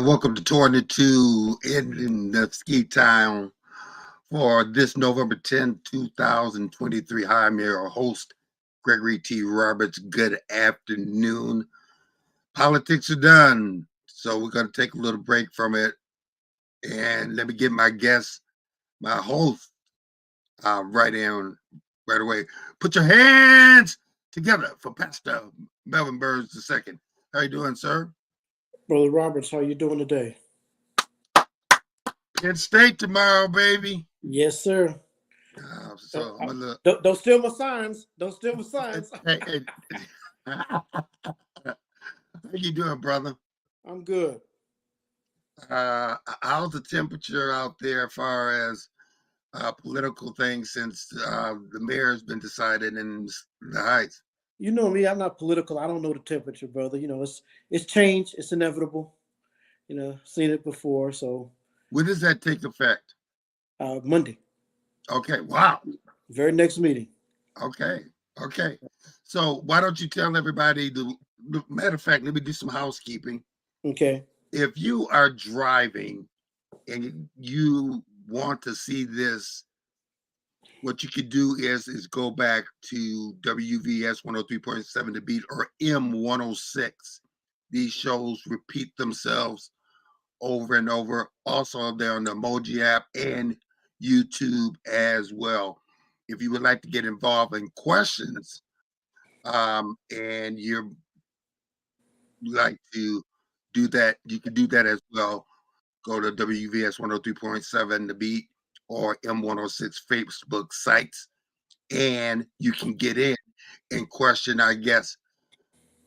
And welcome to Touring the Two in the Ski Town for this November 10th, 2023. Hi, I'm your host, Gregory T. Roberts. Good afternoon. Politics are done, so we're going to take a little break from it. And let me get my guest, my host, right away. Put your hands together for Pastor Melvin Burns II. How you doing, sir? Brother Roberts, how you doing today? Penn State tomorrow, baby. Yes, sir. So I'm a little. Don't steal my signs. Don't steal my signs. Hey. How you doing, brother? I'm good. How's the temperature out there as far as political things since the mayor's been decided in the Heights? You know me. I'm not political. I don't know the temperature, brother. You know it's changed. It's inevitable. Seen it before. So When does that take effect? Monday. Okay. Wow. Very next meeting. Okay. So why don't you tell everybody matter of fact, let me do some housekeeping. Okay. If you are driving and you want to see this, what you could do is go back to WVS 103.7 The Beat or M106. These shows repeat themselves over and over. Also, they're on the Emoji app and YouTube as well. If you would like to get involved in questions, and you're like to do that, you can do that as well. Go to WVS 103.7 The Beat or M106 Facebook sites, and you can get in and question our guests.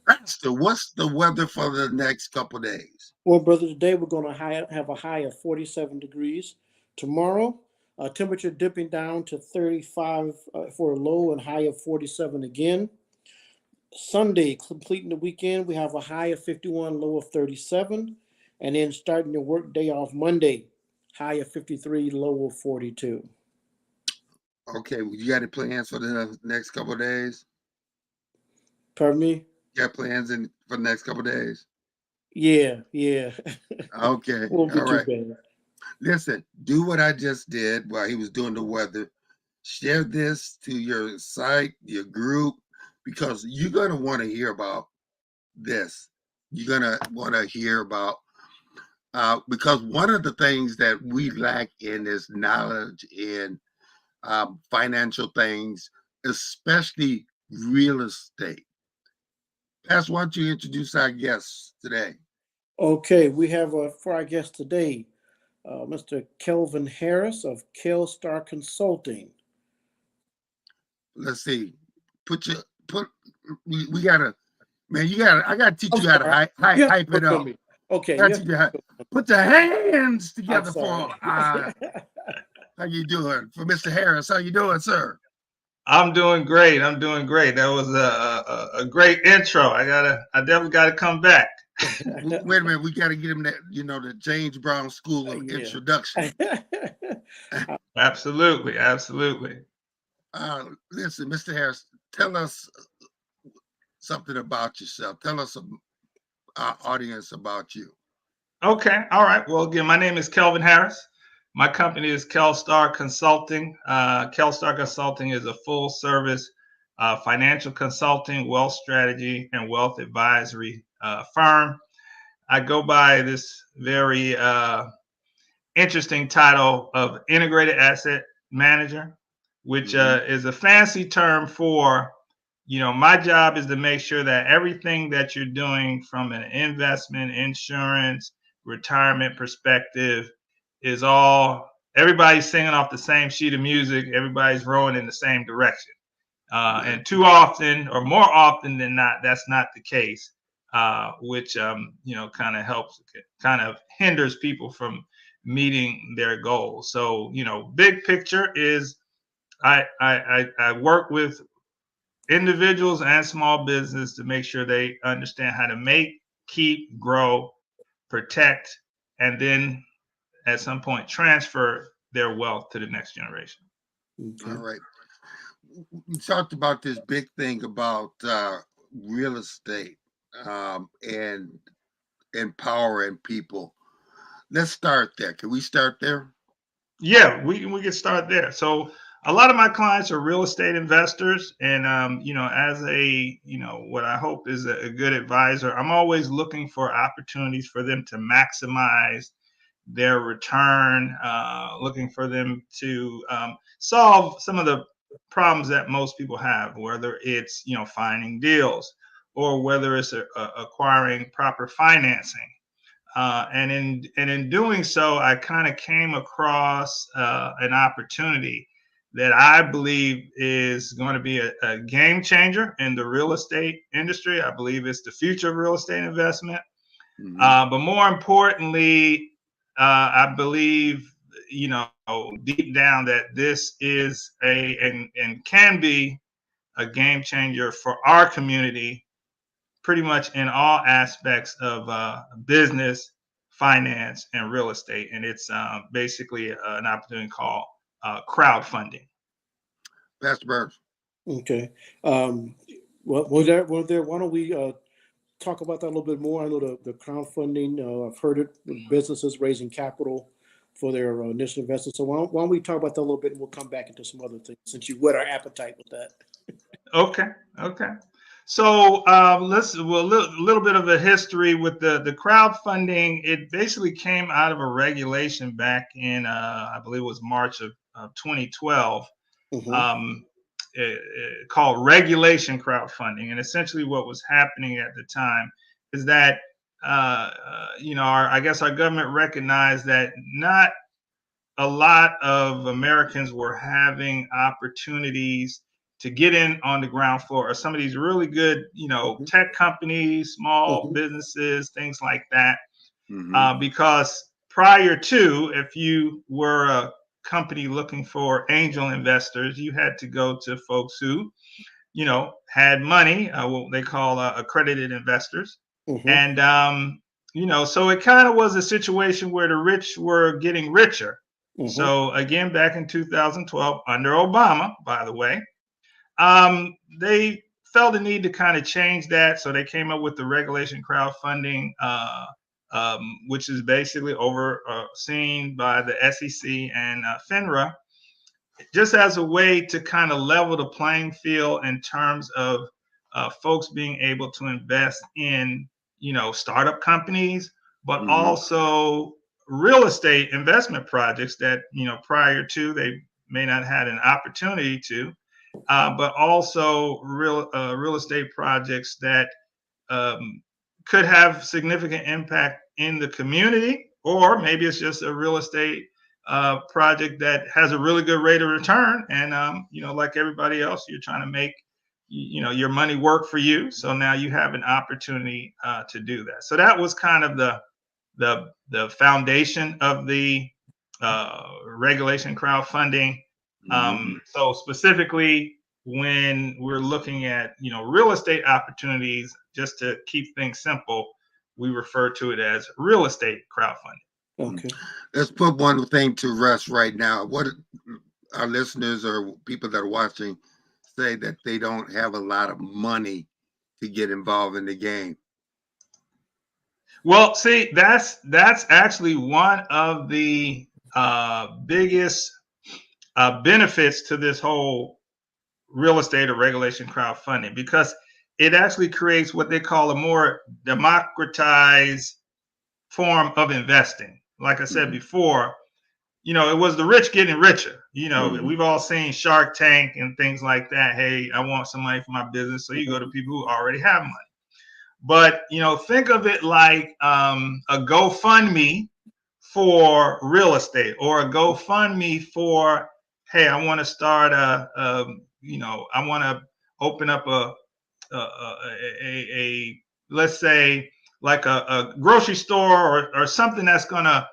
Pastor, what's the weather for the next couple of days? Well, brother, today we're going to have a high of 47 degrees. Tomorrow, temperature dipping down to 35 for a low and high of 47 again. Sunday, completing the weekend, we have a high of 51, low of 37. And then starting the work day off Monday, high of 53, low of 42. Okay, you got any plans for the next couple of days? Pardon me? You got plans for the next couple of days? Yeah. Okay, Won't be all too right. bad. Listen, do what I just did while he was doing the weather. Share this to your site, your group, because you're going to want to hear about this. You're going to want to hear about, because one of the things that we lack in is knowledge in financial things, especially real estate. Pastor, why don't you introduce our guests today? Okay, we have for our guest today, Mr. Kelvin Harris of Star Consulting. Let's see. We gotta, man, I gotta teach you how to hype it up. Okay, I gotta teach you how, put your hands together for how you doing? For Mr. Harris, how you doing, sir? I'm doing great. That was a great intro. I definitely gotta come back. Wait a minute, we gotta get him that, the James Brown School of Introduction. Absolutely. Listen, Mr. Harris, tell us something about yourself. Tell us our audience about you. Okay. All right. Well, again, my name is Kelvin Harris. My company is Star Consulting. Star Consulting is a full service financial consulting, wealth strategy, and wealth advisory firm. I go by this very interesting title of integrated asset manager, which is a fancy term for, my job is to make sure that everything that you're doing from an investment, insurance, retirement perspective is everybody's singing off the same sheet of music. Everybody's rowing in the same direction. And too often, or more often than not, that's not the case, which, kind of hinders people from meeting their goals. So, big picture is I work with individuals and small business to make sure they understand how to make, keep, grow, protect, and then at some point transfer their wealth to the next generation. Okay. All right. We talked about this big thing about real estate and empowering people. let's start there. Can we start there? Yeah, we can start there. So a lot of my clients are real estate investors, and as a what I hope is a good advisor, I'm always looking for opportunities for them to maximize their return, looking for them to solve some of the problems that most people have, whether it's finding deals or whether it's acquiring proper financing. And in doing so, I kind of came across an opportunity that I believe is going to be a game changer in the real estate industry. I believe it's the future of real estate investment. But more importantly, I believe, deep down that this is and can be a game changer for our community, pretty much in all aspects of business, finance, and real estate. And it's basically an opportunity called crowdfunding. Pastor Burns. Okay. Why don't we talk about that a little bit more? I know the crowdfunding, I've heard it, businesses raising capital for their initial investment. So why don't we talk about that a little bit, and we'll come back into some other things since you whet our appetite with that. Okay. So let's a little bit of a history with the crowdfunding. It basically came out of a regulation back in I believe it was March of 2012, called regulation crowdfunding. And essentially, what was happening at the time is that I guess our government recognized that not a lot of Americans were having opportunities to get in on the ground floor of some of these really good, tech companies, small businesses, things like that. Because prior to, if you were a company looking for angel investors, you had to go to folks who, had money, what they call accredited investors. And, so it kind of was a situation where the rich were getting richer. So again, back in 2012, under Obama, by the way, they felt the need to kind of change that. So they came up with the regulation crowdfunding, which is basically overseen by the SEC and FINRA, just as a way to kind of level the playing field in terms of folks being able to invest in, startup companies, but also real estate investment projects that, prior to they may not have had an opportunity to, but also real estate projects that could have significant impact in the community, or maybe it's just a real estate project that has a really good rate of return. And, like everybody else, you're trying to make, your money work for you. So now you have an opportunity to do that. So that was kind of the foundation of the regulation crowdfunding. So specifically, when we're looking at real estate opportunities, just to keep things simple, we refer to it as real estate crowdfunding. Okay. Let's put one thing to rest right now. What our listeners or people that are watching say that they don't have a lot of money to get involved in the game. Well, see, that's actually one of the biggest benefits to this whole real estate or regulation crowdfunding, because it actually creates what they call a more democratized form of investing. Like I said before, it was the rich getting richer. We've all seen Shark Tank and things like that. Hey, I want some money for my business. So you go to people who already have money. But, think of it like a GoFundMe for real estate, or a GoFundMe for, hey, I want to start I want to open up a let's say like a grocery store or something that's going to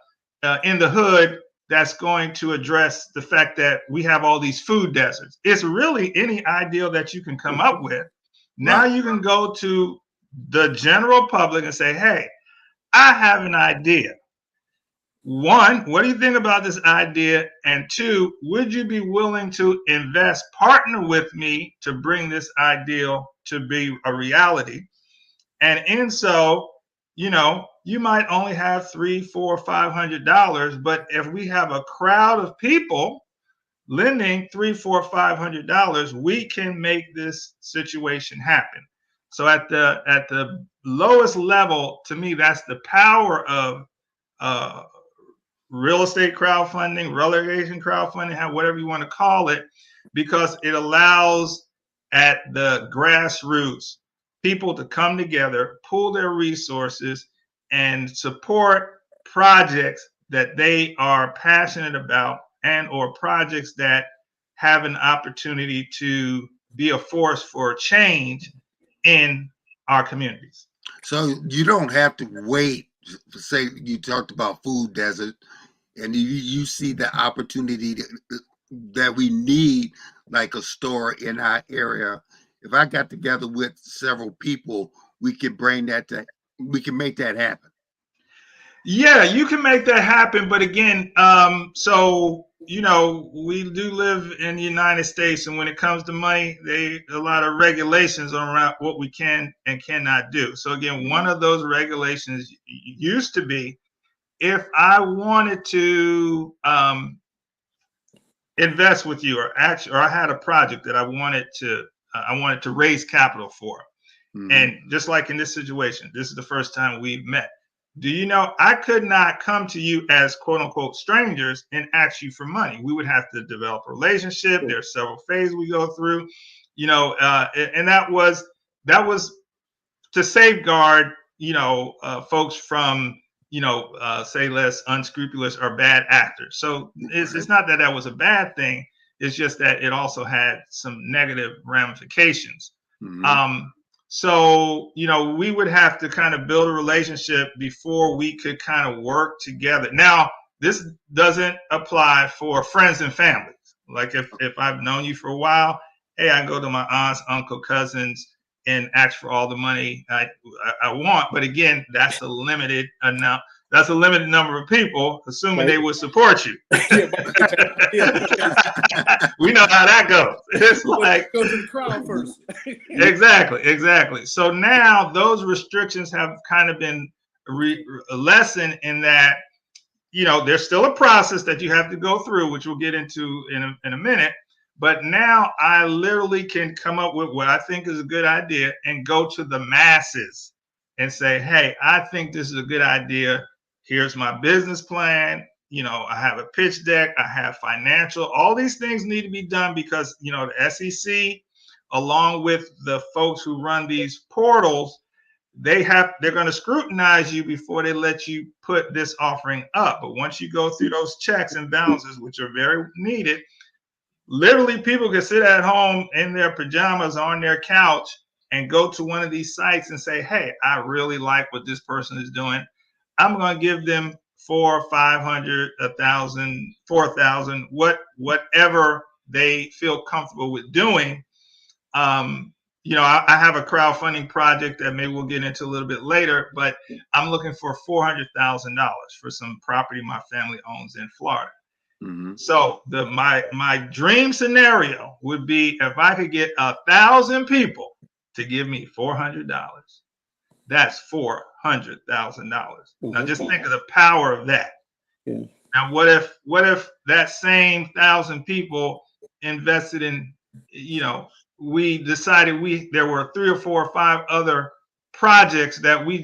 in the hood, that's going to address the fact that we have all these food deserts. It's really any ideal that you can come up with. Now you can go to the general public and say, hey, I have an idea. One, what do you think about this idea? And two, would you be willing to partner with me to bring this ideal to be a reality? And in so, you might only have $300, $400, $500, but if we have a crowd of people lending $300, $400, $500, we can make this situation happen. So at the lowest level, to me, that's the power of real estate crowdfunding, relegation crowdfunding, whatever you want to call it, because it allows at the grassroots people to come together, pool their resources, and support projects that they are passionate about and or projects that have an opportunity to be a force for change in our communities. So you don't have to wait. Say you talked about food desert, and you see the opportunity that we need, like a store in our area. If I got together with several people, we can make that happen. Yeah, you can make that happen. But again, so we do live in the United States, and when it comes to money, a lot of regulations around what we can and cannot do. So again, one of those regulations used to be, if I wanted to invest with you, or I had a project that I wanted to raise capital for, and just like in this situation, this is the first time we've met. Do you know, I could not come to you as quote unquote strangers and ask you for money. We would have to develop a relationship. There's several phases we go through, and that was to safeguard, folks from, say less unscrupulous or bad actors. So it's not that was a bad thing. It's just that it also had some negative ramifications. So, we would have to kind of build a relationship before we could kind of work together. Now, this doesn't apply for friends and families. Like if I've known you for a while, hey, I can go to my aunts, uncle, cousins and ask for all the money I want. But again, that's a limited amount. That's a limited number of people, assuming they would support you. We know how that goes. It's like go to the crowd first. Exactly. So now those restrictions have kind of been lessened in that, there's still a process that you have to go through, which we'll get into in a minute. But now I literally can come up with what I think is a good idea and go to the masses and say, hey, I think this is a good idea. Here's my business plan. I have a pitch deck. I have financial. All these things need to be done because, the SEC, along with the folks who run these portals, they're going to scrutinize you before they let you put this offering up. But once you go through those checks and balances, which are very needed, literally people can sit at home in their pajamas on their couch and go to one of these sites and say, hey, I really like what this person is doing. I'm going to give them $400, $500, $1,000, $4,000, whatever they feel comfortable with doing. I have a crowdfunding project that maybe we'll get into a little bit later, but I'm looking for $400,000 for some property my family owns in Florida. So my dream scenario would be if I could get 1,000 people to give me $400. That's $400,000. Now just think of the power of that. Yeah. Now what if that same 1,000 people invested in, we decided there were 3 or 4 or 5 other projects that we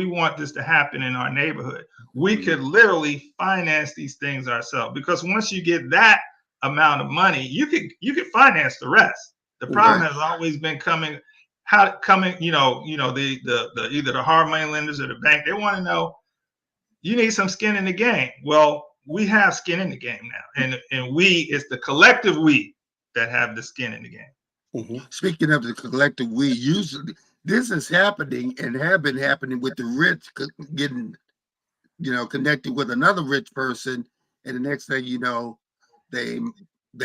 want this to happen in our neighborhood. We could literally finance these things ourselves, because once you get that amount of money, you could finance the rest. The problem has always been the either the hard money lenders or the bank. They want to know, you need some skin in the game. Well, we have skin in the game now, and it's the collective we that have the skin in the game. Speaking of the collective we, usually this is happening and have been happening with the rich getting, connected with another rich person, and the next thing you know, they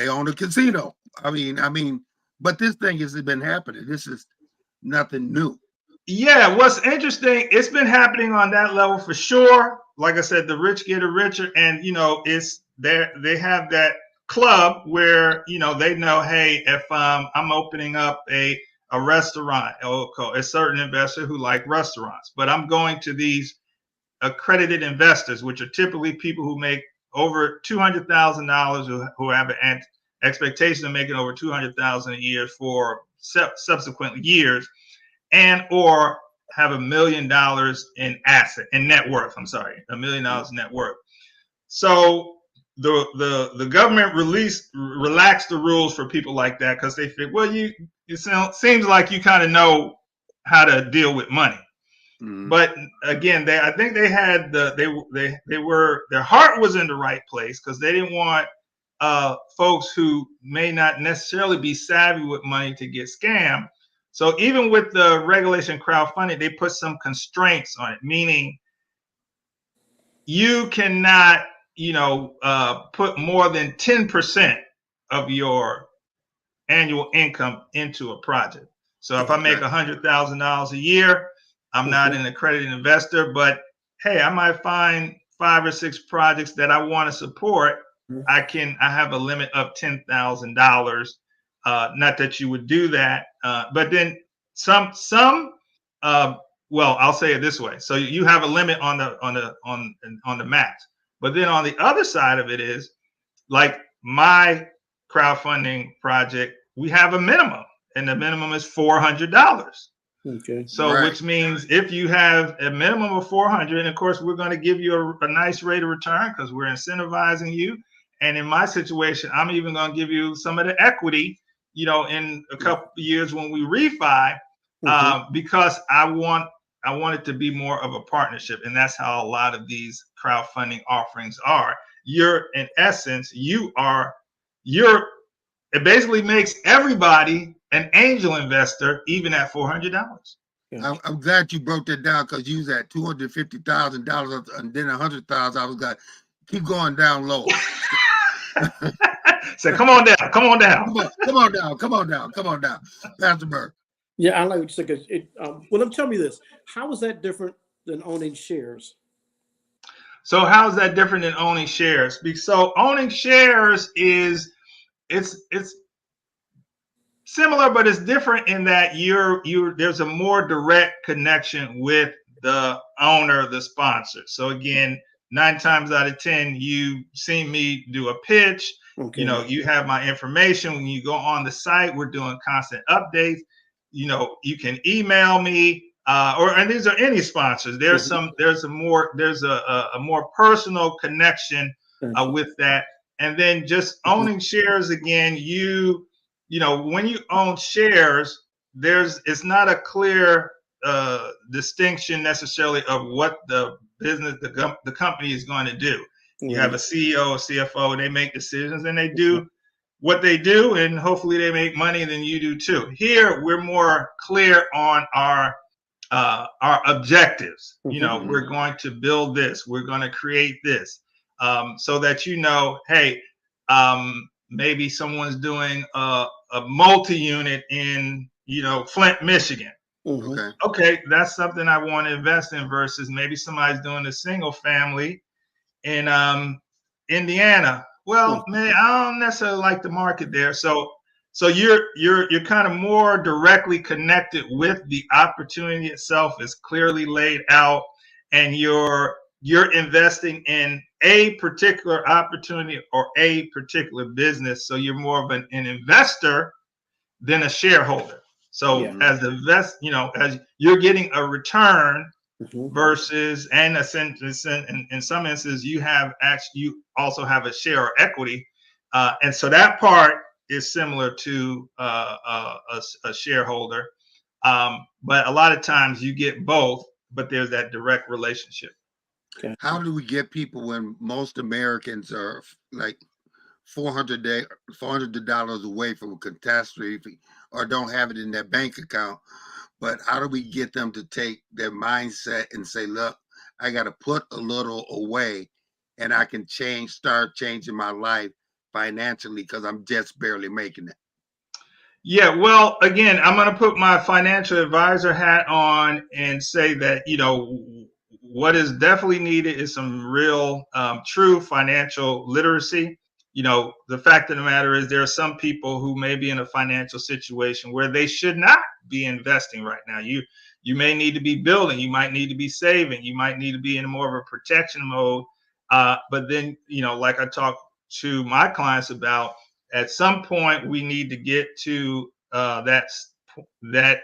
own a casino. I mean, but this thing has been happening. This is nothing new. Yeah, what's interesting, it's been happening on that level for sure. Like I said, the rich get richer, and it's there. They have that club where they know, hey, if I'm opening up a a restaurant, a certain investor who like restaurants, but I'm going to these accredited investors, which are typically people who make over $200,000, who have an expectation of making over $200,000 a year for subsequent years, and or have $1 million in net worth. I'm sorry, $1 million net worth. So the government relaxed the rules for people like that because they think, well, seems like you kind of know how to deal with money. Mm-hmm. But again, I think they had their heart was in the right place because they didn't want folks who may not necessarily be savvy with money to get scammed. So even with the regulation crowdfunding, they put some constraints on it, meaning you cannot, put more than 10% of your annual income into a project. So if I make $100,000 a year, I'm not an accredited investor, but hey, I might find 5 or 6 projects that I want to support. I have a limit of $10,000. Not that you would do that, but then some. Well, I'll say it this way: so you have a limit on the max, but then on the other side of it is, like my crowdfunding project, we have a minimum, and the minimum is $400. Okay. So which means if you have a minimum of 400, and of course we're going to give you a nice rate of return because we're incentivizing you. And in my situation, I'm even going to give you some of the equity, in a couple of years when we refi, because I want it to be more of a partnership, and that's how a lot of these crowdfunding offerings are. In essence, it basically makes everybody an angel investor, even at $400. Yeah. I'm glad you broke that down because you was at $250,000 and then $100,000. I was like, keep going down low. So come on down. Come on down, Pastor Burke. Yeah, I like what you said. Well, tell me this: how is that different than owning shares? So how is that different than owning shares? So owning shares it's similar, but it's different in that there's a more direct connection with the owner, the sponsor. So again, 9 times out of 10, you see me do a pitch. Okay. You have my information. When you go on the site, we're doing constant updates. You can email me, and these are any sponsors. There's a more personal connection with that. And then just owning shares again, when you own shares, it's not a clear distinction necessarily of what the business, the company is going to do. You have a CEO, a CFO, and they make decisions, and they do what they do, and hopefully they make money, and then you do too. Here, we're more clear on our objectives. We're going to build this. We're going to create this, so that hey, maybe someone's doing a multi-unit in Flint, Michigan. Okay, that's something I want to invest in versus maybe somebody's doing a single family in Indiana. Well, man, I don't necessarily like the market there. So you're kind of more directly connected with the opportunity itself. Is clearly laid out, and you're investing in a particular opportunity or a particular business. So you're more of an investor than a shareholder. So as as you're getting a return versus, and in some instances, you also have a share or equity. And so that part is similar to a shareholder. But a lot of times you get both, but there's that direct relationship. Okay. How do we get people when most Americans are like $400 away from a catastrophe or don't have it in their bank account? But how do we get them to take their mindset and say, look, I got to put a little away and I can start changing my life financially because I'm just barely making it? Yeah, well, again, I'm going to put my financial advisor hat on and say that, what is definitely needed is some real, true financial literacy. the fact of the matter is there are some people who may be in a financial situation where they should not be investing right now. You may need to be building, you might need to be saving, you might need to be in more of a protection mode. But then, like I talk to my clients about, at some point we need to get to that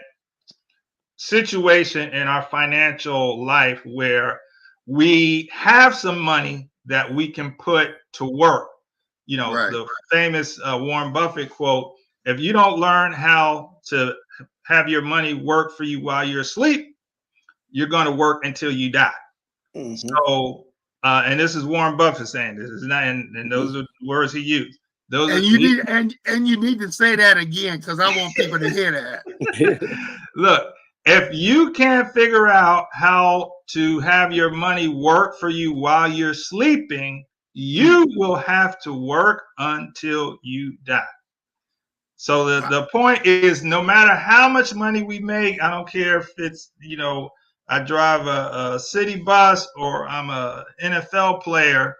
situation in our financial life where we have some money that we can put to work. Right. The famous Warren Buffett quote, if you don't learn how to have your money work for you while you're asleep, you're going to work until you die. Mm-hmm. So, and this is Warren Buffett saying this. Is not, and those are the words he used. And you need to say that again, because I want people to hear that. Look, if you can't figure out how to have your money work for you while you're sleeping, you will have to work until you die. So the point is, no matter how much money we make, I don't care if it's, I drive a city bus or I'm a NFL player.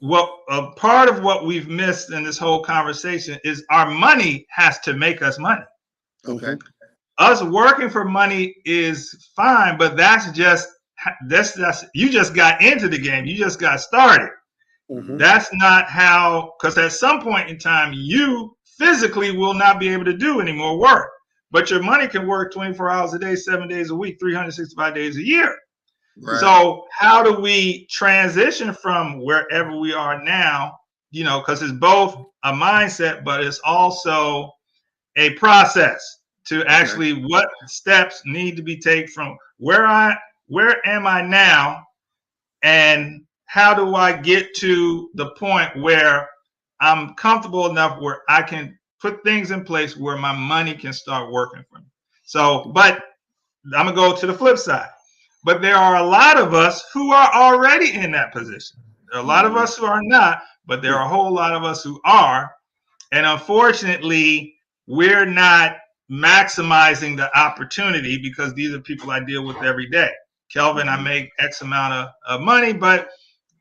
A part of what we've missed in this whole conversation is our money has to make us money. Okay. Us working for money is fine, but that's you just got into the game. You just got started. Mm-hmm. That's not how, because at some point in time, you physically will not be able to do any more work. But your money can work 24 hours a day, 7 days a week, 365 days a year. Right. So how do we transition from wherever we are now, because it's both a mindset, but it's also a process to actually what steps need to be taken from where am I now, and how do I get to the point where I'm comfortable enough where I can put things in place where my money can start working for me. So, but I'm gonna go to the flip side. But there are a lot of us who are already in that position. There are a lot of us who are not, but there are a whole lot of us who are. And unfortunately, we're not maximizing the opportunity because these are people I deal with every day. Kelvin, I make X amount of money, but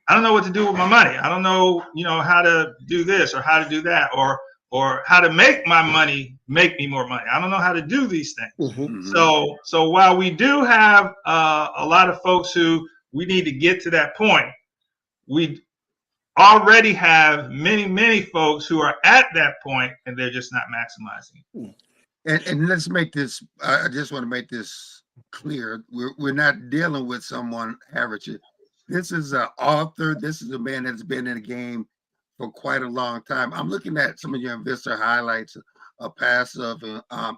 I don't know what to do with my money. I don't know, how to do this or how to do that, or how to make my money make me more money. I don't know how to do these things. Mm-hmm. So while we do have a lot of folks who we need to get to that point, we already have many folks who are at that point and they're just not maximizing. And let's make this, I just want to make this clear. We're not dealing with someone average. This is an author. This is a man that's been in the game for quite a long time. I'm looking at some of your investor highlights: a passive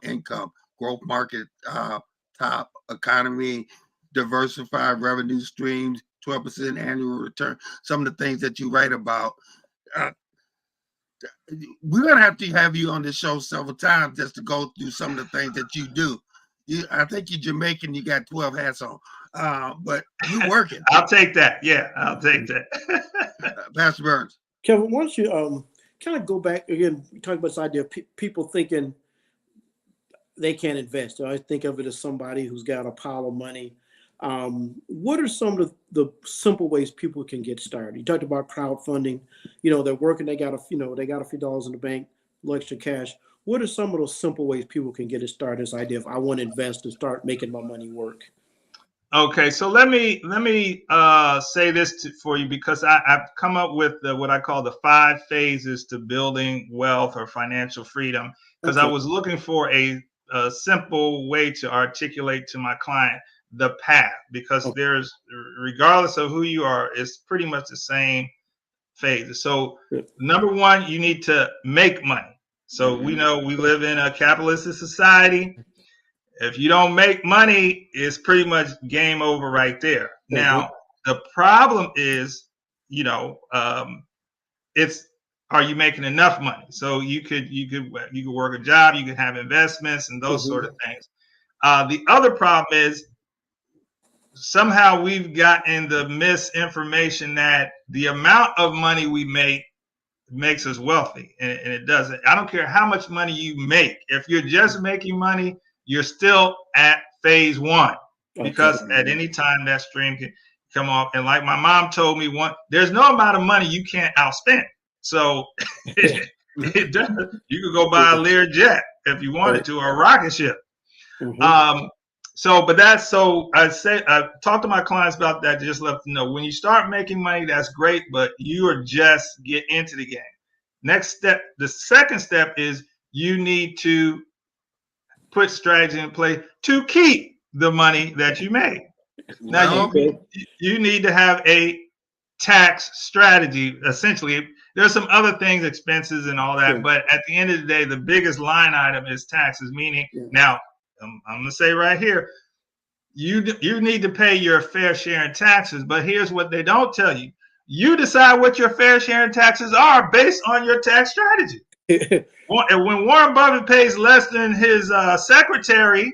income, growth market, top economy, diversified revenue streams, 12% annual return. Some of the things that you write about. We're gonna have you on this show several times just to go through some of the things that you do. I think you're Jamaican. You got 12 hats on, but you're working. I'll take that. Yeah, I'll take that. Pastor Burns. Kelvin, why don't you kind of go back again? We talked about this idea of people thinking they can't invest. I think of it as somebody who's got a pile of money. What are some of the simple ways people can get started? You talked about crowdfunding. They're working. They got a few dollars in the bank, a little extra cash. What are some of those simple ways people can get started? This idea of I want to invest and start making my money work. Okay, so let me say this for you, because I've come up with what I call the 5 phases to building wealth or financial freedom, because I was looking for a simple way to articulate to my client the path, because there's, regardless of who you are, it's pretty much the same phases. So number 1, you need to make money. So we know we live in a capitalistic society. If you don't make money, it's pretty much game over right there. Now, the problem is, it's, are you making enough money? So you could work a job, you could have investments and those sort of things. The other problem is somehow we've gotten the misinformation that the amount of money we make makes us wealthy, and it doesn't. I don't care how much money you make. If you're just making money, you're still at phase 1, because at any time that stream can come off. And like my mom told me, there's no amount of money you can't outspend. So it does. You could go buy a Lear jet if you wanted to, or a rocket ship. Mhm. I talk to my clients about that to just let them know when you start making money, that's great, but you are just get into the game. Next step, the second step is you need to put strategy in play to keep the money that you made. Now Well, you need to have a tax strategy. Essentially, there's some other things, expenses and all that, Yeah. but at the end of the day, the biggest line item is taxes. Meaning, Yeah. now I'm gonna say right here, you need to pay your fair share in taxes. But here's what they don't tell you: you decide what your fair share in taxes are based on your tax strategy. When Warren Buffett pays less than his secretary,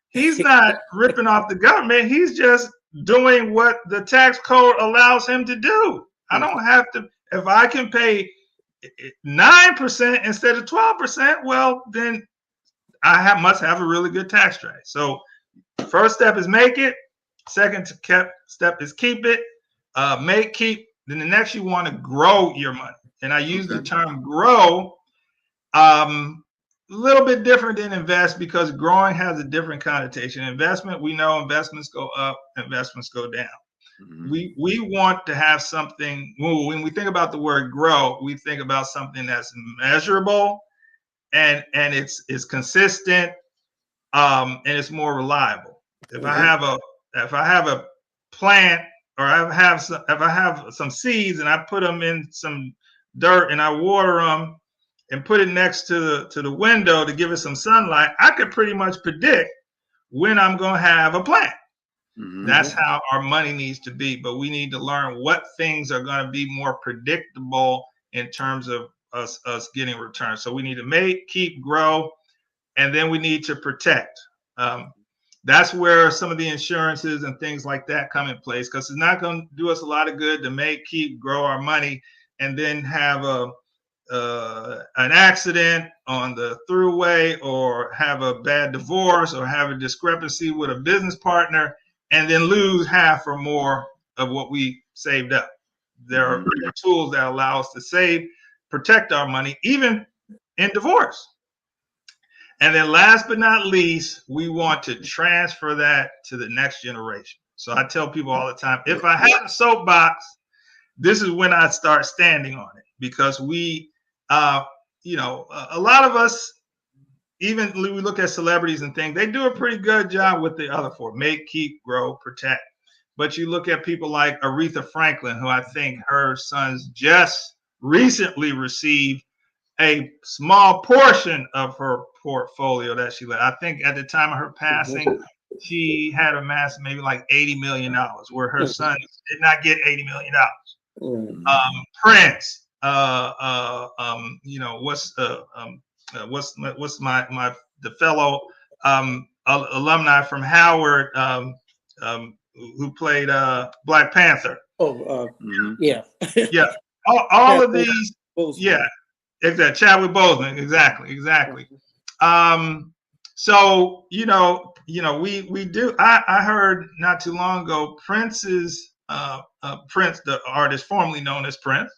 he's not ripping off the government. He's just doing what the tax code allows him to do. I don't have to. If I can pay 9% instead of 12%, well, then I must have a really good tax strategy. So, first step is make it. Second step is keep it. Keep. Then the next, you want to grow your money, and I use the term grow. A little bit different than invest, because growing has a different connotation. Investment, we know investments go up, investments go down. Mhm. We want to have something. When we think about the word grow, we think about something that's measurable and it's consistent, and it's more reliable. If I have a plant, or if I have some seeds and I put them in some dirt and I water them and put it next to the window to give it some sunlight, I could pretty much predict when I'm going to have a plant. Mhm. That's how our money needs to be. But we need to learn what things are going to be more predictable in terms of us getting returns. So we need to keep, grow, and then we need to protect. That's where some of the insurances and things like that come in place, because it's not going to do us a lot of good to keep, grow our money, and then have an accident on the throughway, or have a bad divorce, or have a discrepancy with a business partner, and then lose half or more of what we saved up. There are tools that allow us to save, protect our money, even in divorce. And then last but not least, we want to transfer that to the next generation. So I tell people all the time, if I had a soapbox, this is when I start standing on it, because a lot of us, even we look at celebrities and things, they do a pretty good job with the other four: make, keep, grow, protect. But you look at people like Aretha Franklin, who I think her sons just recently received a small portion of her portfolio that she left. I think at the time of her passing, she had amassed maybe like $80 million, where her sons did not get $80 million. Prince, what's the fellow alumni from Howard, who played Black Panther? Yeah. Yeah, all of these. Yeah, exactly. Chadwick Boseman. Exactly. So we do. I heard not too long ago Prince's Prince, the artist formerly known as Prince.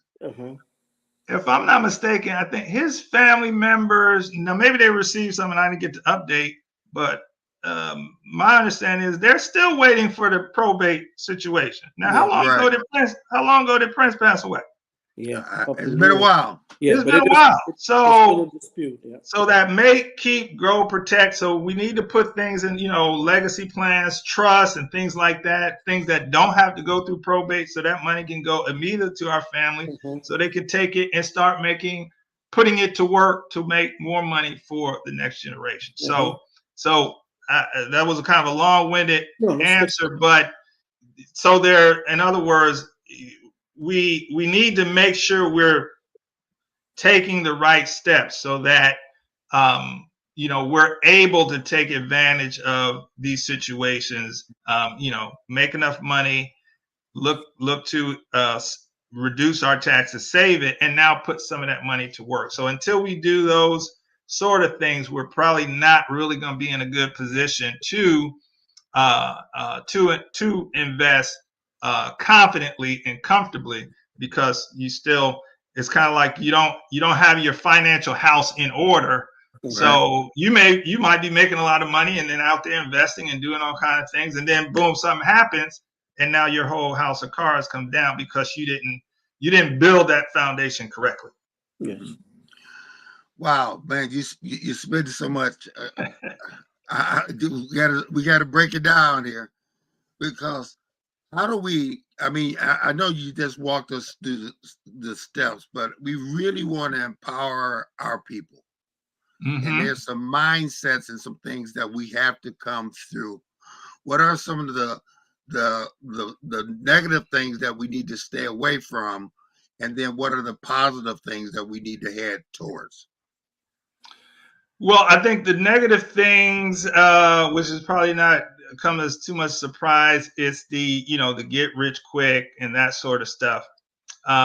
If I'm not mistaken, I think his family members, now maybe they received some and I didn't get to update, but my understanding is they're still waiting for the probate situation. Now, how long ago did Prince pass away? Yeah, it's been a while. Yeah, it's been a while. So, dispute, yeah. So that make, keep, grow, protect. So we need to put things in, legacy plans, trust, and things like that. Things that don't have to go through probate, so that money can go immediately to our family, so they can take it and start putting it to work to make more money for the next generation. So that was a kind of a long-winded answer, but so in other words, we need to make sure we're taking the right steps so that we're able to take advantage of these situations. Make enough money, look to reduce our taxes, save it, and now put some of that money to work. So until we do those sort of things, we're probably not really going to be in a good position to invest confidently and comfortably, because you still it's kind of like you don't have your financial house in order. So you might be making a lot of money and then out there investing and doing all kinds of things, and then boom, something happens, and now your whole house of cards comes down because you didn't build that foundation correctly. Yes. Wow, man, you spend so much. We gotta break it down here, because how do we? I mean, I know you just walked us through the steps, but we really want to empower our people. And there's some mindsets and some things that we have to come through. What are some of the negative things that we need to stay away from, and then what are the positive things that we need to head towards? Well, I think the negative things, which is probably not come as too much surprise, is the get rich quick and that sort of stuff. There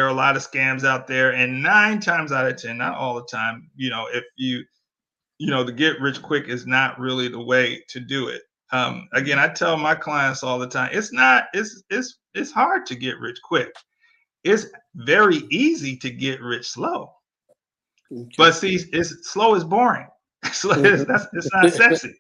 are a lot of scams out there, and 9 times out of 10, not all the time, if the get rich quick is not really the way to do it. Again, I tell my clients all the time, it's hard to get rich quick. It's very easy to get rich slow. Okay. But see, slow is boring. It's not sexy.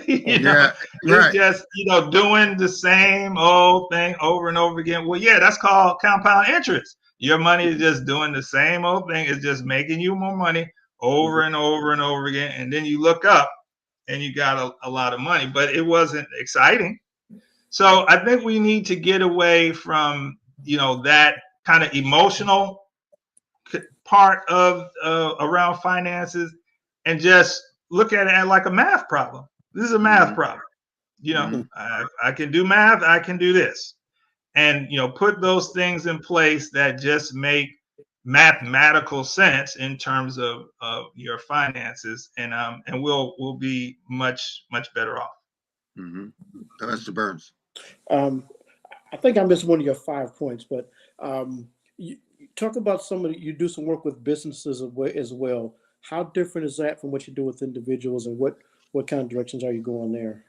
It's just doing the same old thing over and over again. Well, yeah, that's called compound interest. Your money is just doing the same old thing. It's just making you more money over and over and over again. And then you look up and you got a lot of money, but it wasn't exciting. So I think we need to get away from that kind of emotional part of around finances and just look at it like a math problem. This is a math problem. I can do math. I can do this, and put those things in place that just make mathematical sense in terms of your finances, and we'll be much better off. Mr. Burns. I think I missed one of your 5 points, but you talk about you do some work with businesses as well. How different is that from what you do with individuals, and what kind of directions are you going there?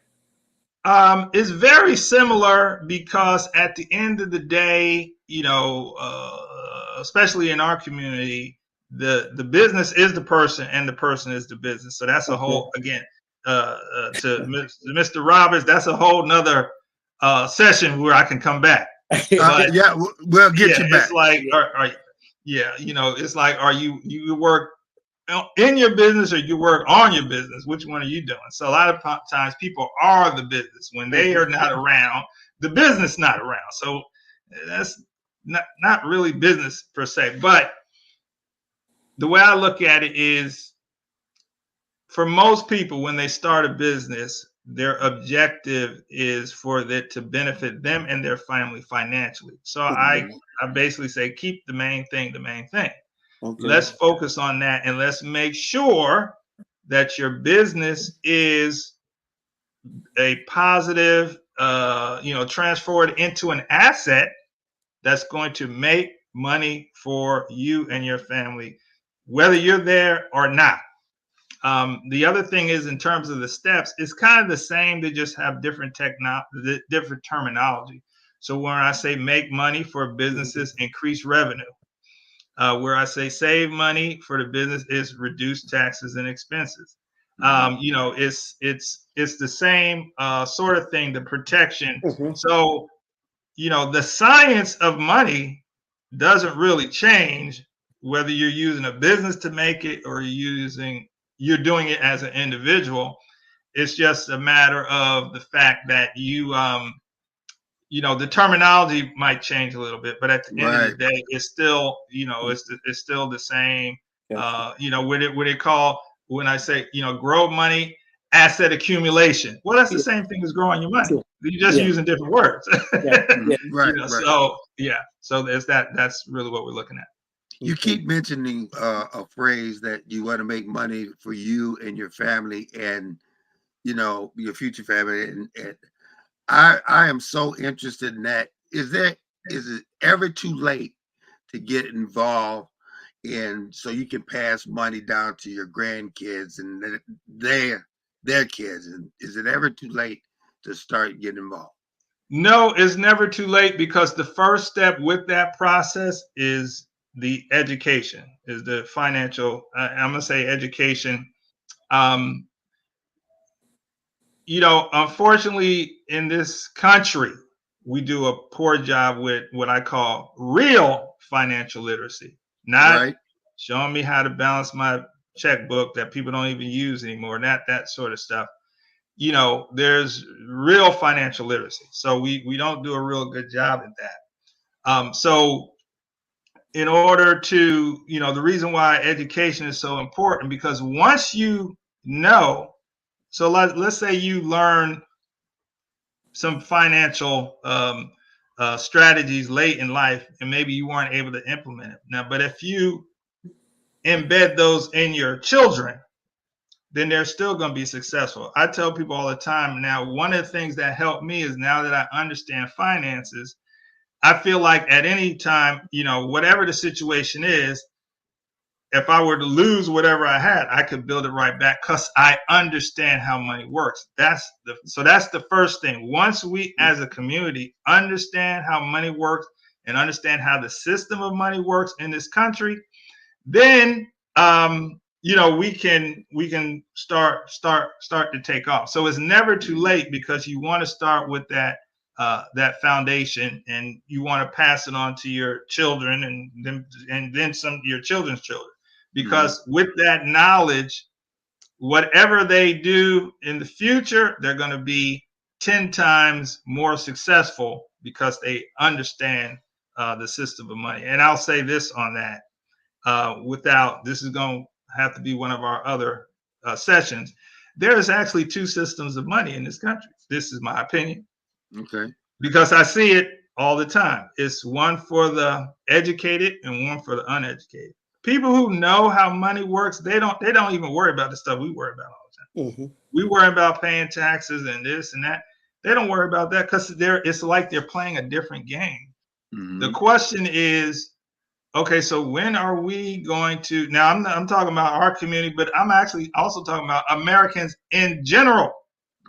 It's very similar, because at the end of the day, especially in our community, the business is the person and the person is the business. So that's a whole, again, to Mr. Roberts, that's a whole nother session where I can come back. But, yeah, we'll get you back. It's like, it's like, are you work in your business or you work on your business? Which one are you doing? So a lot of times people are the business. When they are not around, the business not around. So that's not really business per se. But the way I look at it is, for most people, when they start a business, their objective is for it to benefit them and their family financially. So I basically say, keep the main thing the main thing. Okay. Let's focus on that, and let's make sure that your business is a positive, transformed into an asset that's going to make money for you and your family, whether you're there or not. The other thing is, in terms of the steps, it's kind of the same. They just have different different terminology. So when I say make money for businesses, increase revenue. Where I say save money for the business is reduce taxes and expenses. It's the same sort of thing, the protection. So, the science of money doesn't really change whether you're using a business to make it or you're doing it as an individual. It's just a matter of the fact that the terminology might change a little bit, but at the end of the day, it's still, it's still the same. What they call, when I say, grow money, asset accumulation. Well, that's the same thing as growing your money. You're just using different words. So there's that. That's really what we're looking at. You keep mentioning a phrase that you want to make money for you and your family, and your future family, and I am so interested in that. Is it ever too late to get involved so you can pass money down to your grandkids and their kids? And is it ever too late to start getting involved? No, it's never too late, because the first step with that process is the education, is the financial, I'm going to say education. Um, Unfortunately, in this country, we do a poor job with what I call real financial literacy, not Right. showing me how to balance my checkbook that people don't even use anymore, that sort of stuff. There's real financial literacy. So we don't do a real good job at that. So in order to, the reason why education is so important, because once you know, so let's say you learn some financial strategies late in life, and maybe you weren't able to implement it now, but if you embed those in your children, then they're still going to be successful. I tell people all the time now, one of the things that helped me is, now that I understand finances, I feel like at any time, whatever the situation is, if I were to lose whatever I had, I could build it right back, because I understand how money works. That's the first thing. Once we as a community understand how money works and understand how the system of money works in this country, then we can start to take off. So it's never too late, because you want to start with that foundation, and you want to pass it on to your children, and then some of your children's children, because with that knowledge, whatever they do in the future, they're going to be 10 times more successful, because they understand the system of money. And I'll say this on that. This is going to have to be one of our other sessions. There is actually two systems of money in this country. This is my opinion. Okay. Because I see it all the time. It's one for the educated and one for the uneducated. People who know how money works, they don't even worry about the stuff we worry about all the time. Mm-hmm. We worry about paying taxes and this and that. They don't worry about that, because it's like they're playing a different game. Mm-hmm. The question is, okay, so when are we going to? Now, I'm talking about our community, but I'm actually also talking about Americans in general.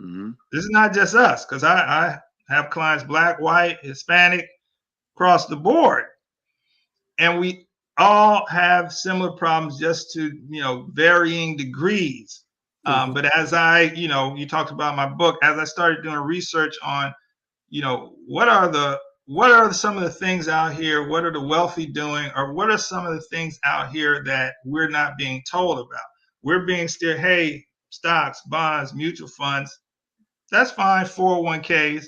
Mm-hmm. This is not just us, because I have clients, Black, white, Hispanic, across the board, and we all have similar problems, just to varying degrees. Mm-hmm. But as you talked about my book, as I started doing research on, what are some of the things out here? What are the wealthy doing? Or what are some of the things out here that we're not being told about? We're being steered, hey, stocks, bonds, mutual funds, that's fine, 401ks.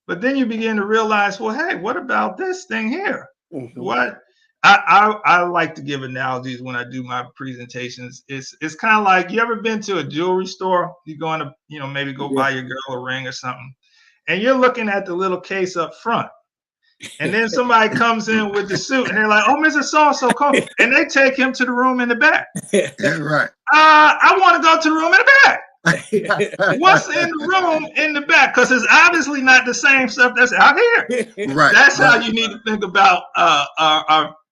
But then you begin to realize, well, hey, what about this thing here? Mm-hmm. What? I like to give analogies when I do my presentations. It's kind of like, you ever been to a jewelry store? You're going to, maybe go buy your girl a ring or something, and you're looking at the little case up front. And then somebody comes in with the suit, and they're like, "Oh, Mr. So-and-so, come," and they take him to the room in the back. Yeah, right. I want to go to the room in the back. What's in the room in the back? Because it's obviously not the same stuff that's out here. Right. That's how you need to think about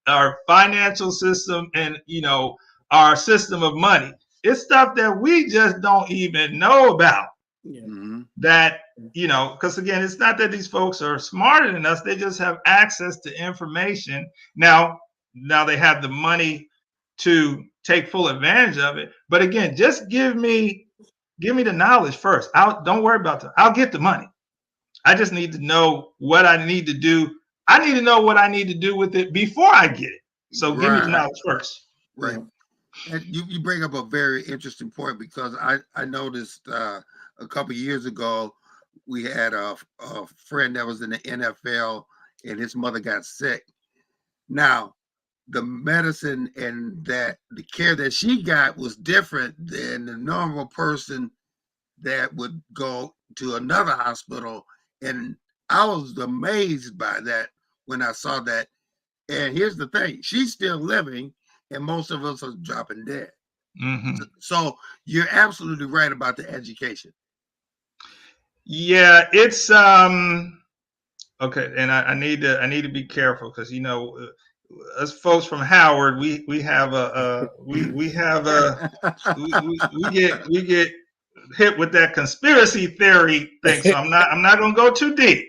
our financial system, and our system of money. It's stuff that we just don't even know about. Yeah. Mm-hmm. That because again, it's not that these folks are smarter than us; they just have access to information. Now they have the money to take full advantage of it. But again, just give me the knowledge first. Don't worry about that. I'll get the money. I just need to know what I need to do. I need to know what I need to do with it before I get it. So give me the knowledge first. Right. And you bring up a very interesting point, because I noticed a couple of years ago, we had a friend that was in the NFL, and his mother got sick. Now, the medicine and the care that she got was different than the normal person that would go to another hospital. And I was amazed by that when I saw that. And here's the thing, she's still living, and most of us are dropping dead. Mm-hmm. So you're absolutely right about the education. Yeah, it's okay, and I need to be careful, because us folks from Howard, we get hit with that conspiracy theory thing, so I'm not going to go too deep.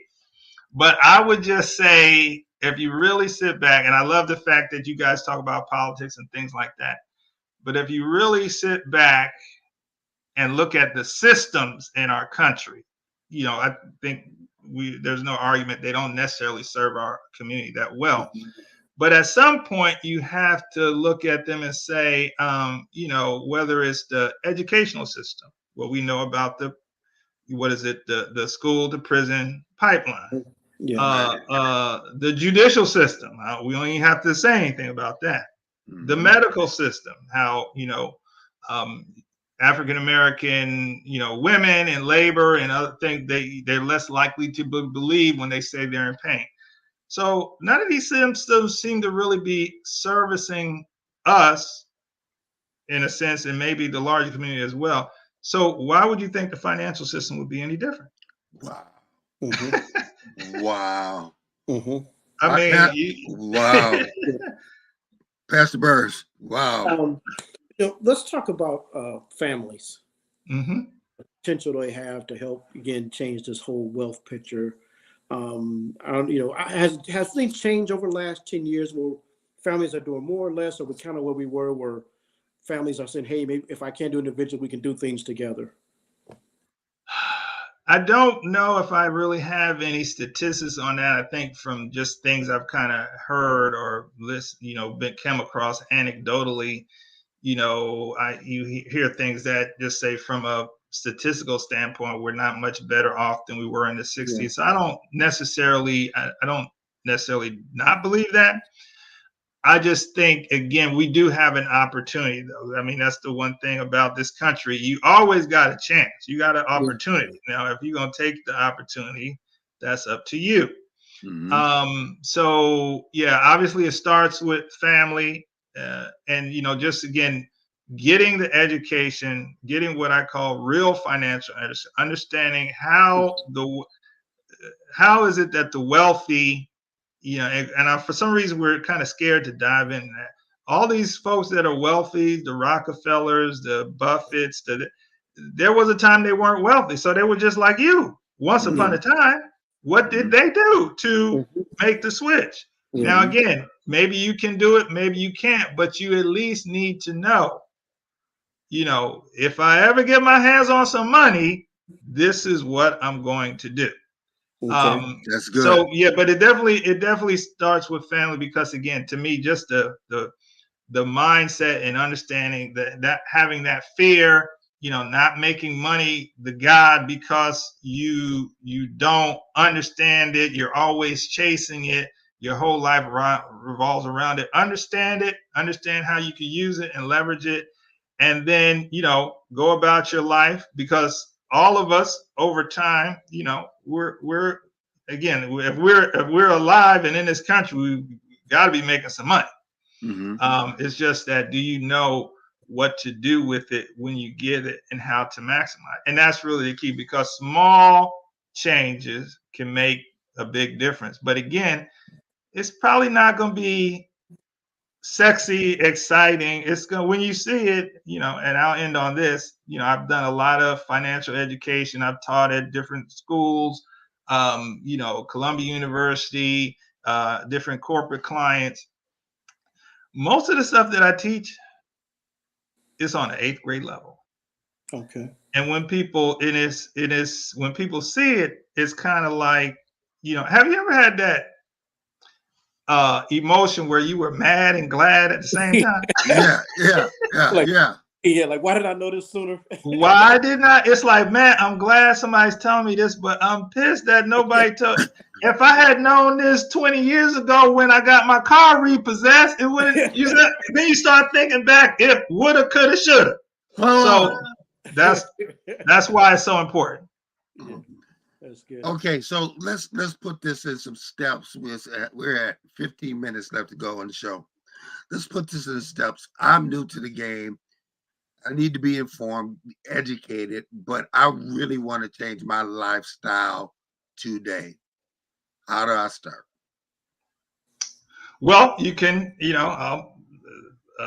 But I would just say, if you really sit back, and I love the fact that you guys talk about politics and things like that, but if you really sit back and look at the systems in our country, I think there's no argument they don't necessarily serve our community that well. But at some point, you have to look at them and say, whether it's the educational system, what we know about the school to prison pipeline, the judicial system. We don't even have to say anything about that. The medical system, how African American women in labor and other things, they're less likely to believe when they say they're in pain. So none of these systems seem to really be servicing us in a sense, and maybe the larger community as well. So why would you think the financial system would be any different? Wow. Mm-hmm. Wow. Mm-hmm. I mean, wow. Pastor Burns. Wow. Let's talk about families. Mm-hmm. The potential they have to help again change this whole wealth picture. Has things changed over the last 10 years where families are doing more or less, or we kind of where we were where families are saying, hey, maybe if I can't do it individually, we can do things together? I don't know if I really have any statistics on that. I think from just things I've kind of heard or came across anecdotally, you hear things that just say from a statistical standpoint, we're not much better off than we were in the 60s. Yeah. So I don't necessarily not believe that. I just think, again, we do have an opportunity, though. I mean, that's the one thing about this country. You always got a chance. You got an opportunity. Yeah. Now, if you're going to take the opportunity, that's up to you. Mm-hmm. So, yeah, obviously it starts with family and, just, again, getting the education, getting what I call real financial understanding how is it that the wealthy, for some reason, we're kind of scared to dive into that. All these folks that are wealthy, the Rockefellers, the Buffetts, there was a time they weren't wealthy. So they were just like you. Once upon a time, what did they do to make the switch? Now, again, maybe you can do it, maybe you can't, but you at least need to know, if I ever get my hands on some money, this is what I'm going to do. Okay. That's good. So yeah, but it definitely starts with family, because again, to me, just the mindset and understanding that having that fear, not making money the God because you don't understand it, you're always chasing it, your whole life revolves around it. Understand how you can use it and leverage it, and then go about your life, because all of us over time, we're again, if we're alive and in this country, we got to be making some money. Mm-hmm. It's just that, do you know what to do with it when you get it and how to maximize? And that's really the key, because small changes can make a big difference. But again, it's probably not going to be sexy, exciting. It's going, when you see it, and I'll end on this, I've done a lot of financial education. I've taught at different schools, Columbia University, different corporate clients. Most of the stuff that I teach is on the 8th grade level. Okay. And when people, when people see it, it's kind of like, have you ever had that emotion where you were mad and glad at the same time? Yeah, like, why did I know this sooner? Why didn't I? It's like, man, I'm glad somebody's telling me this, but I'm pissed that nobody told. If I had known this 20 years ago when I got my car repossessed, it wouldn't. Then you start thinking back, if, woulda, coulda, shoulda. So that's why it's so important. Yeah, that's good. Okay, so let's put this in some steps. We're at 15 minutes left to go on the show. Let's put this in steps. I'm new to the game. I need to be informed, educated, but I really want to change my lifestyle today. How do I start? Well, you can,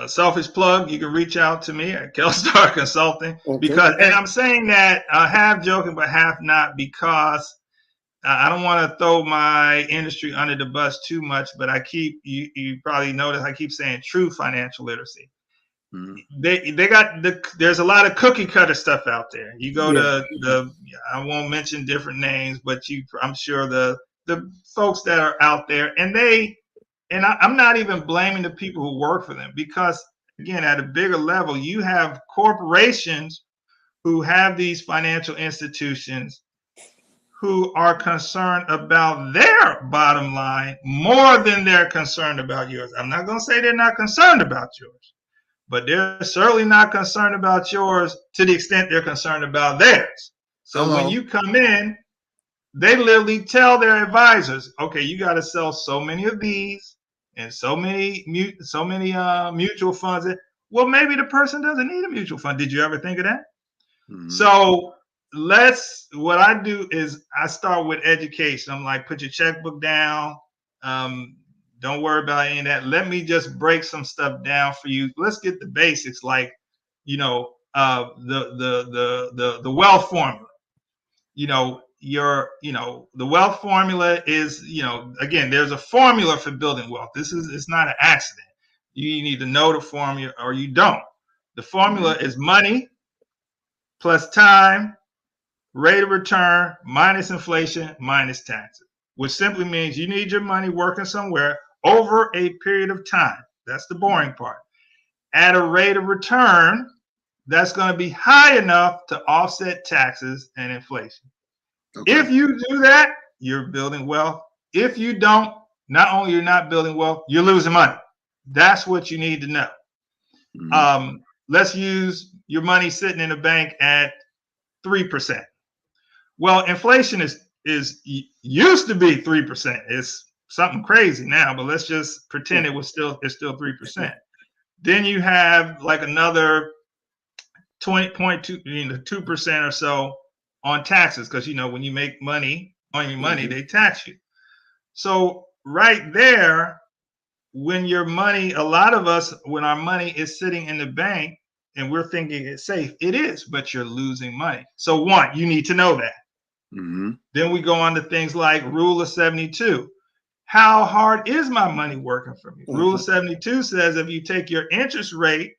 selfish plug, you can reach out to me at Kelstar Consulting Okay. and I'm saying that half joking but half not, because I don't want to throw my industry under the bus too much, but you probably notice I keep saying true financial literacy. There's a lot of cookie cutter stuff out there. You go to I won't mention different names, but I'm sure the folks that are out there, and I'm not even blaming the people who work for them, because again, at a bigger level, you have corporations who have these financial institutions who are concerned about their bottom line more than they're concerned about yours. I'm not going to say they're not concerned about yours, but they're certainly not concerned about yours to the extent they're concerned about theirs. So when you come in, they literally tell their advisors, okay, you got to sell so many of these and so many mutual funds. Well, maybe the person doesn't need a mutual fund. Did you ever think of that? So what I do is I start with education. I'm like, put your checkbook down. Don't worry about any of that. Let me just break some stuff down for you. Let's get the basics, like, the wealth formula. The wealth formula is, again, there's a formula for building wealth. It's not an accident. You need to know the formula or you don't. The formula is money plus time, rate of return, minus inflation, minus taxes, which simply means you need your money working somewhere over a period of time. That's the boring part. At a rate of return that's going to be high enough to offset taxes and inflation. Okay. If you do that, you're building wealth. If you don't, not only you're not building wealth, you're losing money. That's what you need to know. Let's use your money sitting in a bank at 3%. Well, inflation is used to be 3%. It's something crazy now, but let's just pretend it's still 3%. Then you have like another 20.2, 2% or so on taxes, because when you make money on your money, they tax you. So right there, when your money, a lot of us, when our money is sitting in the bank and we're thinking it's safe, it is, but you're losing money. So one, you need to know that. Then we go on to things like rule of 72. How hard is my money working for me? Rule of 72 says if you take your interest rate,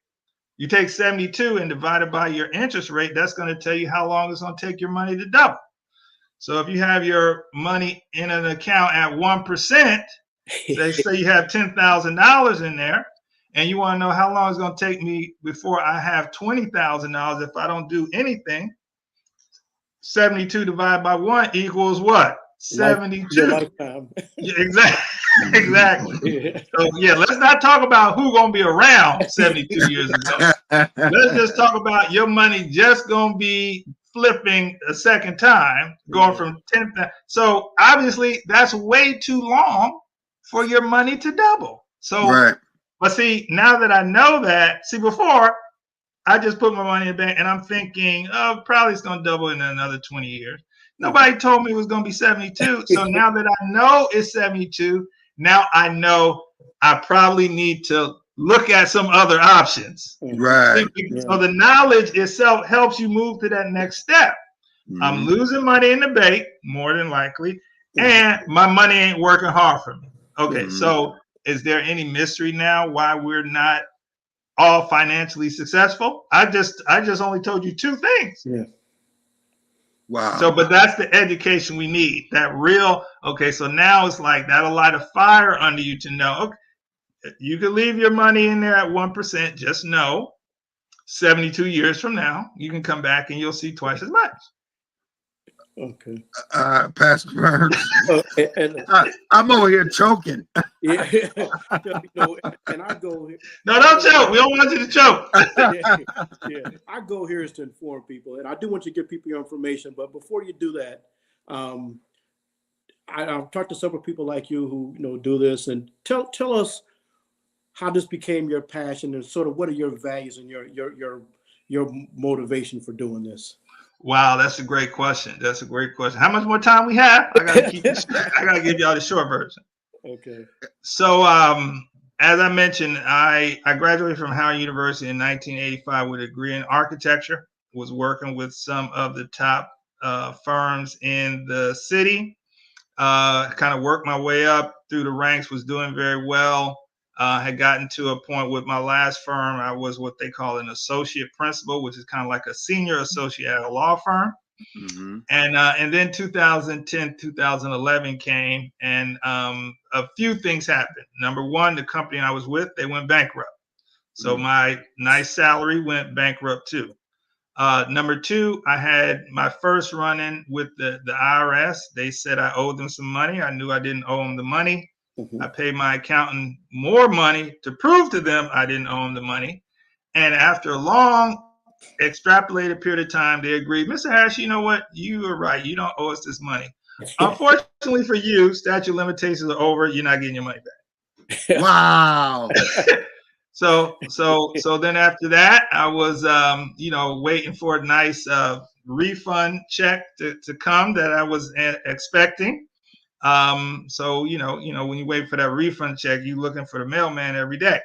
you take 72 and divide it by your interest rate, that's going to tell you how long it's going to take your money to double. So if you have your money in an account at 1%, say you have $10,000 in there, and you want to know how long it's going to take me before I have $20,000 if I don't do anything, 72 divided by 1 equals what? 72. Lifetime. Yeah, exactly. So let's not talk about who's going to be around 72 years ago. Let's just talk about your money just going to be flipping a second time, going from 10,000. So obviously that's way too long for your money to double. So, but see, now that I know that, before I just put my money in the bank and I'm thinking, probably it's going to double in another 20 years. Nobody told me it was going to be 72. So now that I know it's 72, now I know I probably need to look at some other options. Right. So the knowledge itself helps you move to that next step. I'm losing money in the bank, more than likely, and my money ain't working hard for me. Okay, so is there any mystery now why we're not all financially successful? I just only told you two things. Yeah. Wow. So, but that's the education we need. That real, so now it's like that'll light a fire under you to know, you can leave your money in there at 1%. Just know 72 years from now, you can come back and you'll see twice as much. Okay. Pastor Burns, I'm over here choking. Yeah. And I go here. No, don't choke. We don't want you to choke. I go here is to inform people, and I do want you to give people your information. But before you do that, I've talked to several people like you who do this, and tell us how this became your passion, and sort of what are your values and your motivation for doing this. Wow, that's a great question. How much more time we have? I gotta give y'all the short version. Okay. So as I mentioned, I graduated from Howard University in 1985 with a degree in architecture. Was working with some of the top firms in the city. Kind of worked my way up through the ranks. Was doing very well. Had gotten to a point with my last firm. I was what they call an associate principal, which is kind of like a senior associate at a law firm. Mm-hmm. And then 2010, 2011 came, and a few things happened. Number one, the company I was with, they went bankrupt. So my nice salary went bankrupt too. Number two, I had my first run-in with the IRS. They said I owed them some money. I knew I didn't owe them the money. I paid my accountant more money to prove to them I didn't owe them the money. And after a long extrapolated period of time, they agreed, Mr. Harris, you know what? You are right. You don't owe us this money. Unfortunately for you, statute of limitations are over. You're not getting your money back. Wow. So then after that, I was, waiting for a nice refund check to come that I was expecting. So when you wait for that refund check, you're looking for the mailman every day.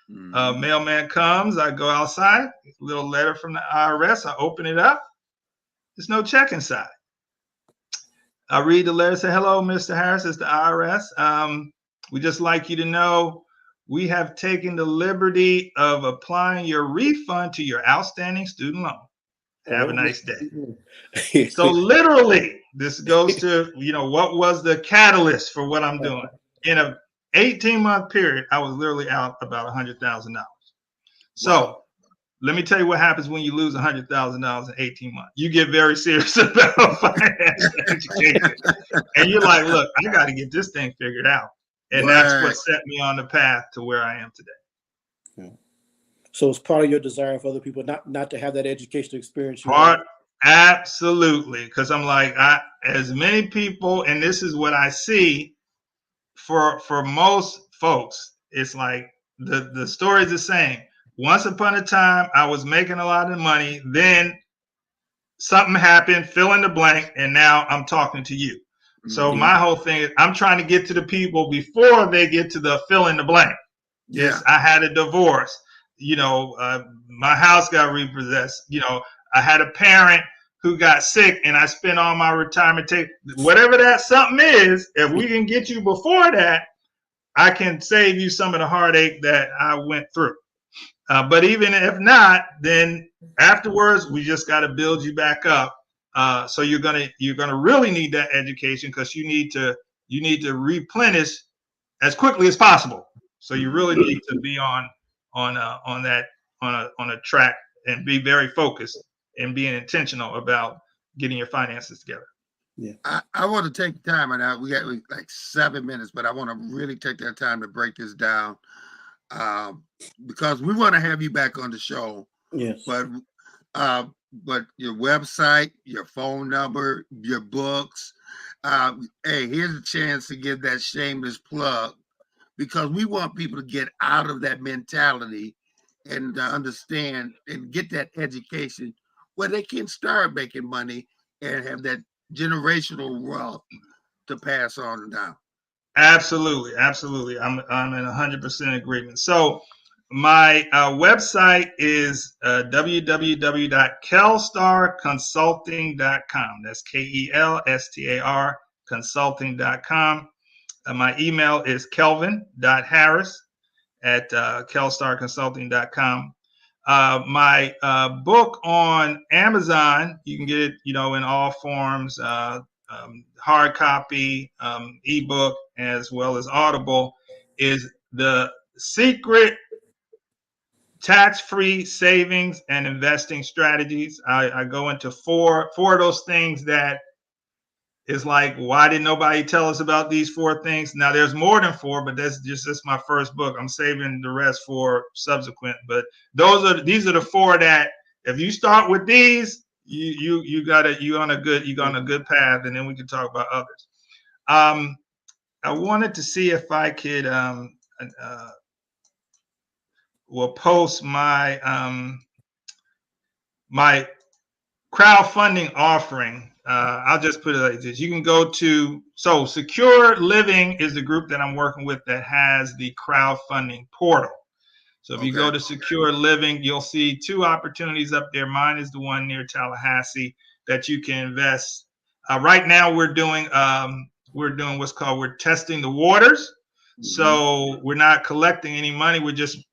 Mailman comes, I go outside, little letter from the IRS, I open it up. There's no check inside. I read the letter, say, hello, Mr. Harris, it's the IRS. We just like you to know we have taken the liberty of applying your refund to your outstanding student loan. Have a nice day. So literally, this goes to, what was the catalyst for what I'm doing? In a 18-month period, I was literally out about $100,000. So let me tell you what happens when you lose $100,000 in 18 months. You get very serious about financial education. And you're like, look, I got to get this thing figured out. And that's what set me on the path to where I am today. So it's part of your desire for other people not to have that educational experience. Absolutely. Because I'm like, as many people, and this is what I see for most folks, it's like the story is the same. Once upon a time, I was making a lot of money. Then something happened, fill in the blank, and now I'm talking to you. So my whole thing is I'm trying to get to the people before they get to the fill in the blank. Yes, I had a divorce. My house got repossessed. I had a parent who got sick, and I spent all my retirement whatever that something is. If we can get you before that, I can save you some of the heartache that I went through. But even if not, then afterwards, we just got to build you back up. So you're gonna really need that education because you need to replenish as quickly as possible. So you really need to be on a track and be very focused and being intentional about getting your finances together. Yeah, I want to take time, and we got like 7 minutes, but I want to really take that time to break this down because we want to have you back on the show. Yes, but your website, your phone number, your books. Hey, here's a chance to give that shameless plug because we want people to get out of that mentality and understand and get that education where they can start making money and have that generational wealth to pass on down. Absolutely. I'm in 100% agreement. So my website is www.kelstarconsulting.com. That's KELSTAR consulting.com. My email is kelvin.harris@kelstarconsulting.com. My book on Amazon, you can get it, in all forms, hard copy, ebook, as well as Audible, is The Secret Tax-Free Savings and Investing Strategies. I go into four of those things that is like, why did nobody tell us about these 4 things? Now there's more than 4, but that's my first book. I'm saving the rest for subsequent. But these are the 4 that if you start with these, you're on a good path, and then we can talk about others. I wanted to see if I could post my my crowdfunding offering. I'll just put it like this. You can go to, so Secure Living is the group that I'm working with that has the crowdfunding portal. So if you go to Secure Living, you'll see two opportunities up there. Mine is the one near Tallahassee that you can invest. Right now we're doing what's called, we're testing the waters. Mm-hmm. So we're not collecting any money. We're just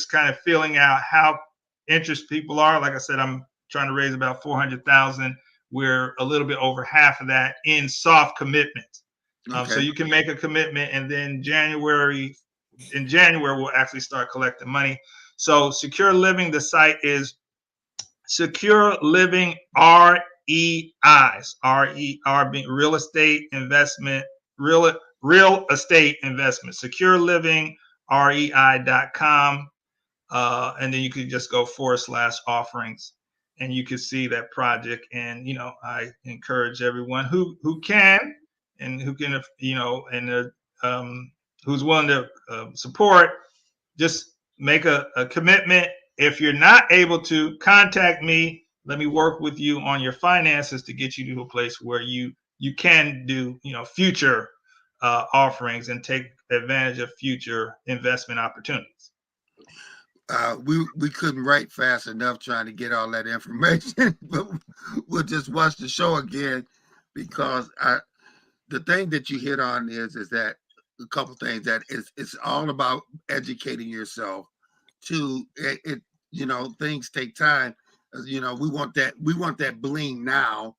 kind of feeling out how interested people are. Like I said, I'm trying to raise about 400,000. We're a little bit over half of that in soft commitments. So you can make a commitment, and then in January we'll actually start collecting money. So Secure Living, the site is Secure Living REIs, RER being real estate investment, real estate investment, securelivingrei.com. And then you can just go /offerings, and you can see that project. And, I encourage everyone who can, and who can, who's willing to support, just make a commitment. If you're not able to, contact me. Let me work with you on your finances to get you to a place where you can do, future offerings and take advantage of future investment opportunities. We couldn't write fast enough trying to get all that information, but we'll just watch the show again, because the thing that you hit on is that a couple things, that it's all about educating yourself. Things take time. We want that bling now.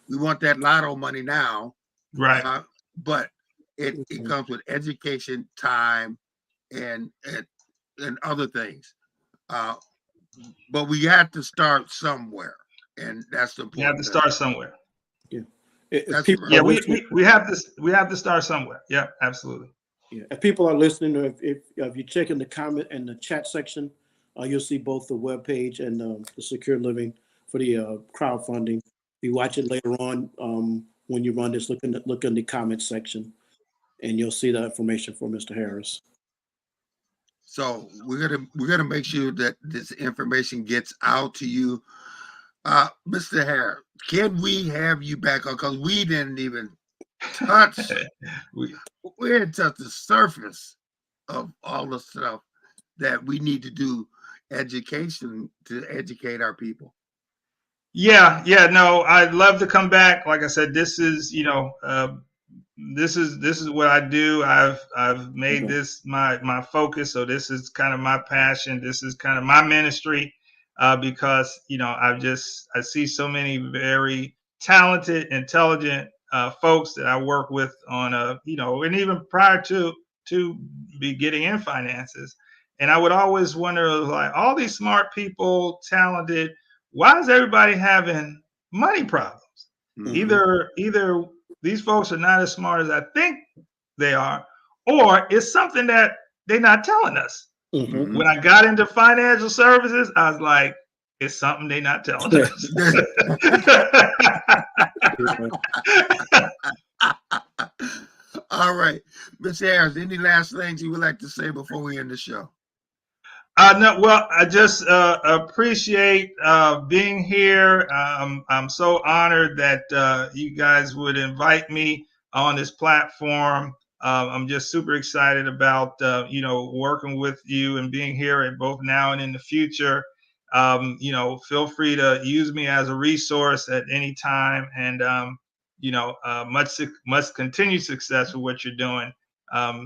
We want that lotto money now. Right. But it comes with education, time, and other things. But we have to start somewhere, and that's the important. You have to start somewhere. Yeah. We have to start somewhere. Yeah, absolutely. Yeah. If people are listening, or if you check in the comment and the chat section, you'll see both the webpage and the Secure Living for the crowdfunding. If you watch it later on, when you run this, look in the comment section, and you'll see the information for Mr. Harris. So we're gonna make sure that this information gets out to you. Mr. Harris, can we have you back on? Because we didn't even touch we didn't touch the surface of all the stuff that we need to do, education, to educate our people. Yeah, no, I'd love to come back. Like I said, this is this is what I do. I've made this my focus. So this is kind of my passion. This is kind of my ministry, because I see so many very talented, intelligent folks that I work with on and even prior to be getting in finances. And I would always wonder, like, all these smart people, talented, why is everybody having money problems? Mm-hmm. Either these folks are not as smart as I think they are, or it's something that they're not telling us. Mm-hmm. When I got into financial services, I was like, it's something they're not telling us. All right. Ms. Harris, any last things you would like to say before we end the show? No, well, I just appreciate being here. I'm so honored that you guys would invite me on this platform. I'm just super excited about working with you and being here, at both now and in the future. Feel free to use me as a resource at any time, and much continued success with what you're doing.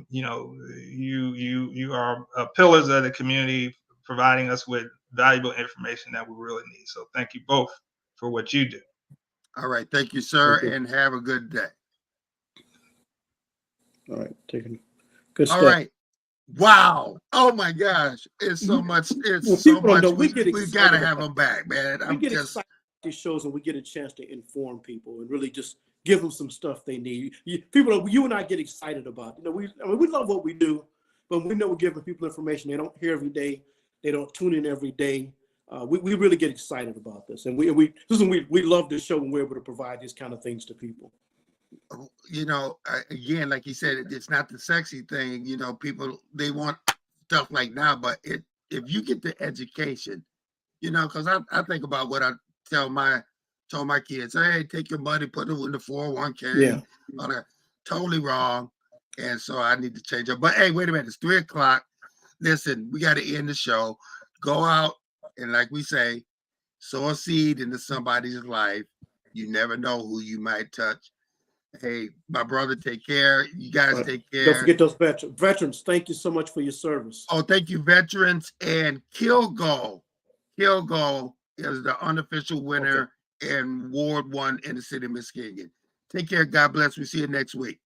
You are pillars of the community, providing us with valuable information that we really need. So thank you both for what you do. All right. Thank you, sir. Thank you. And have a good day. All right. Taking good stuff. All right. Wow. Oh my gosh. It's so much. It's so much. We got to have them back, man. We get excited about these shows, and we get a chance to inform people and really just give them some stuff they need. You and I get excited about. We love what we do, but we know we're giving people information they don't hear every day. They don't tune in every day. We really get excited about this, and we love this show when we're able to provide these kind of things to people. Again, like you said, it's not the sexy thing. People, they want stuff like now, but if you get the education, because I think about what I tell my told my kids, hey, take your money, put it in the 401k. Yeah. All that. Totally wrong. And so I need to change up. But hey, wait a minute. It's 3:00. Listen, we got to end the show. Go out and, like we say, sow a seed into somebody's life. You never know who you might touch. Hey, my brother, take care. You guys take care. Don't forget those veterans. Veterans, thank you so much for your service. Oh, thank you, veterans. And Kilgo is the unofficial winner in Ward 1 in the city of Muskegon. Take care. God bless. We'll see you next week.